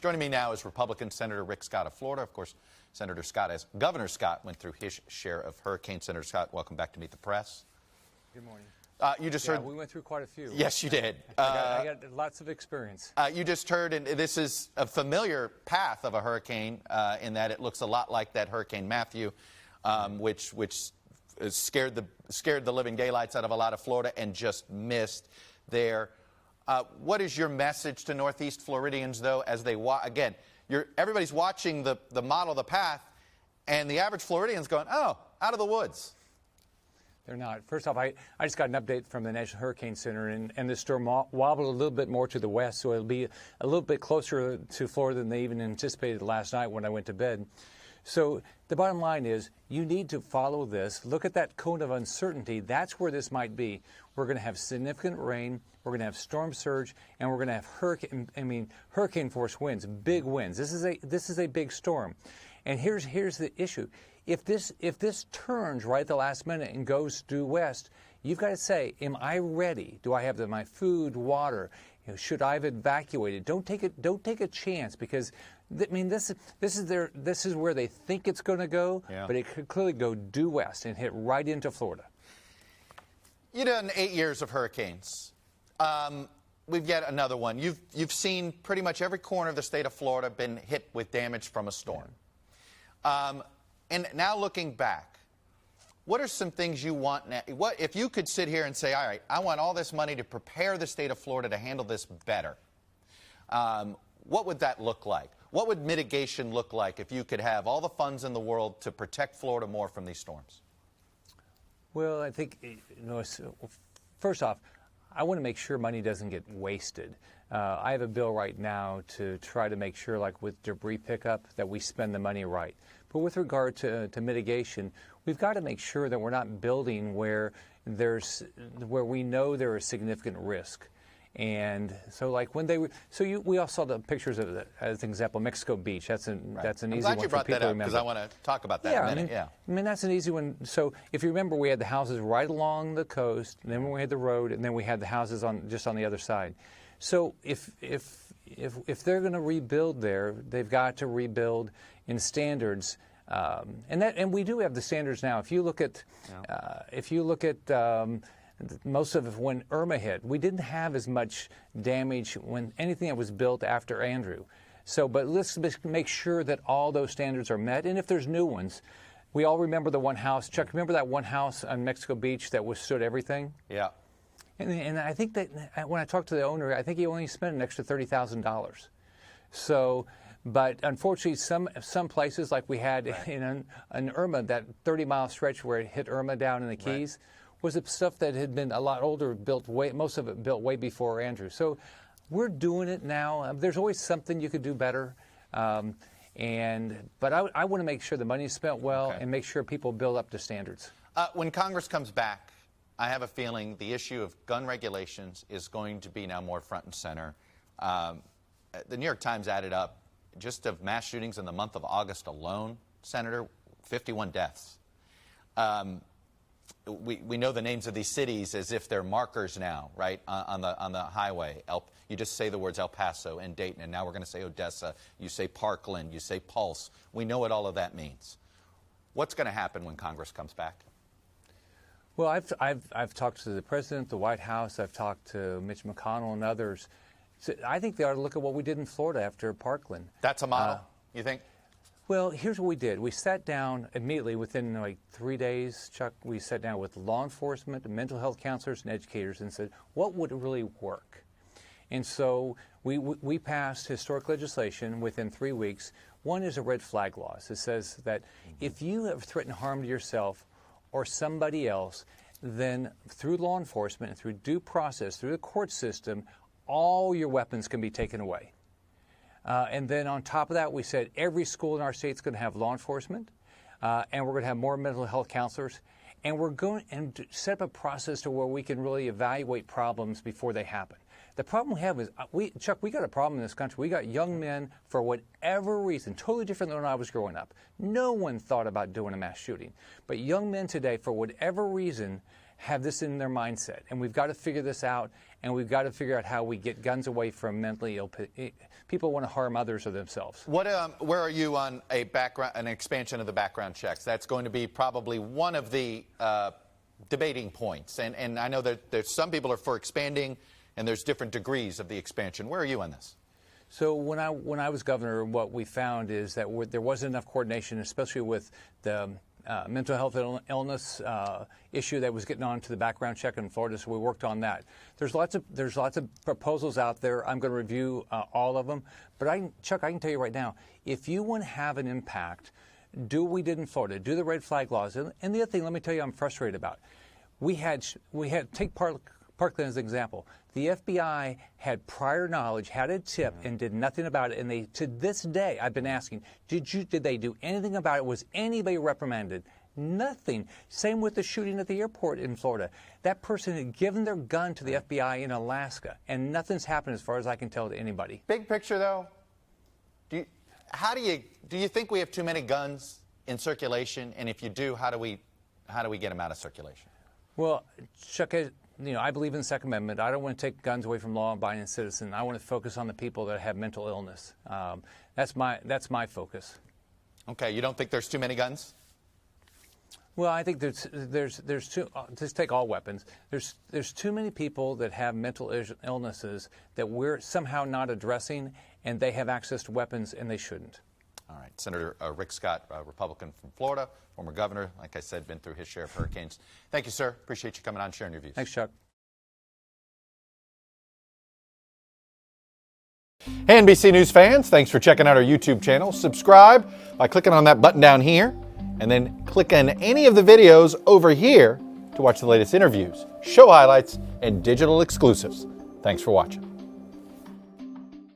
Joining me now is Republican Senator Rick Scott of Florida. Of course, Governor Scott went through his share of hurricanes. Senator Scott, welcome back to Meet the Press. Good morning. You just heard. We went through quite a few. Yes, you did. I got lots of experience. You just heard, and this is a familiar path of a hurricane in that it looks a lot like that Hurricane Matthew, which scared the living daylights out of a lot of Florida and just missed there. What is your message to Northeast Floridians, though, as they again? Everybody's watching the model, the path, and the average Floridian's going, "Oh, out of the woods." They're not. First off, I just got an update from the National Hurricane Center, and the storm wobbled a little bit more to the west, so it'll be a little bit closer to Florida than they even anticipated last night when I went to bed. So the bottom line is you need to follow this. Look at that cone of uncertainty. That's where this might be. We're going to have significant rain. We're going to have storm surge, and we're going to have hurricane force winds, big winds. This is a big storm. And here's the issue. If this turns right at the last minute and goes due west, you've got to say, am I ready? Do I have my food, water? Should I have evacuated? Don't take a chance, because this is where they think it's going to go, but it could clearly go due west and hit right into Florida. You've done 8 years of hurricanes. We've got another one. You've seen pretty much every corner of the state of Florida been hit with damage from a storm. And now looking back, what are some things you want now? What if you could sit here and say, all right, I want all this money to prepare the state of Florida to handle this better? What would that look like? What would mitigation look like if you could have all the funds in the world to protect Florida more from these storms? Well, I think, first off, I want to make sure money doesn't get wasted. I have a bill right now to try to make sure, like with debris pickup, that we spend the money right. But with regard to mitigation, we've got to make sure that we're not building where we know there is significant risk. And so, like when we all saw the pictures of it, as an example, Mexico Beach. That's an easy one for people to remember. I'm glad you brought that up, because I want to talk about that in a minute. I mean, that's an easy one. So if you remember, we had the houses right along the coast, and then we had the road, and then we had the houses just on the other side. So if they're going to rebuild there, they've got to rebuild in standards, and we do have the standards now. If you look at most of it, when Irma hit, we didn't have as much damage when anything that was built after Andrew. So, but let's make sure that all those standards are met. And if there's new ones, we all remember the one house. Chuck, remember that one house on Mexico Beach that withstood everything? Yeah. And I think that when I talked to the owner, I think he only spent an extra $30,000. So, but unfortunately, some places, like we had in Irma, that 30-mile stretch where it hit Irma down in the Keys, was the stuff that had been a lot older, most of it built way before Andrew. So we're doing it now. There's always something you could do better. But I want to make sure the money is spent well and make sure people build up to standards. When Congress comes back, I have a feeling the issue of gun regulations is going to be now more front and center. The New York Times added up, just of mass shootings in the month of August alone, Senator, 51 deaths. We know the names of these cities as if they're markers now, right, on the highway. You just say the words El Paso and Dayton, and now we're going to say Odessa. You say Parkland. You say Pulse. We know what all of that means. What's going to happen when Congress comes back? Well, I've talked to the President, the White House. I've talked to Mitch McConnell and others. So I think they ought to look at what we did in Florida after Parkland. That's a model, you think? Well, here's what we did. We sat down immediately within like 3 days, Chuck. We sat down with law enforcement, mental health counselors, and educators and said, what would really work? And so we passed historic legislation within 3 weeks. One is a red flag law. It says that if you have threatened harm to yourself or somebody else, then through law enforcement and through due process, through the court system, all your weapons can be taken away. And then on top of that, we said every school in our state is going to have law enforcement, and we're going to have more mental health counselors, and we're going to set up a process to where we can really evaluate problems before they happen. The problem we have is, Chuck, we got a problem in this country. We got young men, for whatever reason, totally different than when I was growing up. No one thought about doing a mass shooting. But young men today, for whatever reason, have this in their mindset. And we've got to figure this out, and we've got to figure out how we get guns away from mentally people want to harm others or themselves. What, where are you on an expansion of the background checks? That's going to be probably one of the debating points. And I know that there's some people are for expanding, and there's different degrees of the expansion. Where are you on this? So when I was governor, what we found is that there wasn't enough coordination, especially with the mental health illness issue that was getting onto the background check in Florida. So we worked on that. There's lots of proposals out there. I'm going to review all of them. But Chuck, I can tell you right now, if you want to have an impact, do what we did in Florida. Do the red flag laws. And the other thing, let me tell you, I'm frustrated about. We had take Parkland as an example. The FBI had prior knowledge, had a tip, and did nothing about it. And they, to this day, I've been asking, did they do anything about it? Was anybody reprimanded? Nothing. Same with the shooting at the airport in Florida. That person had given their gun to the FBI in Alaska, and nothing's happened as far as I can tell to anybody. Big picture, though, do you think we have too many guns in circulation? And if you do, how do we get them out of circulation? Well, Chuck, I believe in the Second Amendment. I don't want to take guns away from law-abiding citizens. I want to focus on the people that have mental illness. That's my focus. Okay, you don't think there's too many guns? Well, I think there's too. Just take all weapons. There's too many people that have mental illnesses that we're somehow not addressing, and they have access to weapons, and they shouldn't. All right, Senator Rick Scott, Republican from Florida, former governor, like I said, been through his share of hurricanes. Thank you, sir. Appreciate you coming on, sharing your views. Thanks, Chuck. Hey, NBC News fans, thanks for checking out our YouTube channel. Subscribe by clicking on that button down here, and then click on any of the videos over here to watch the latest interviews, show highlights, and digital exclusives. Thanks for watching.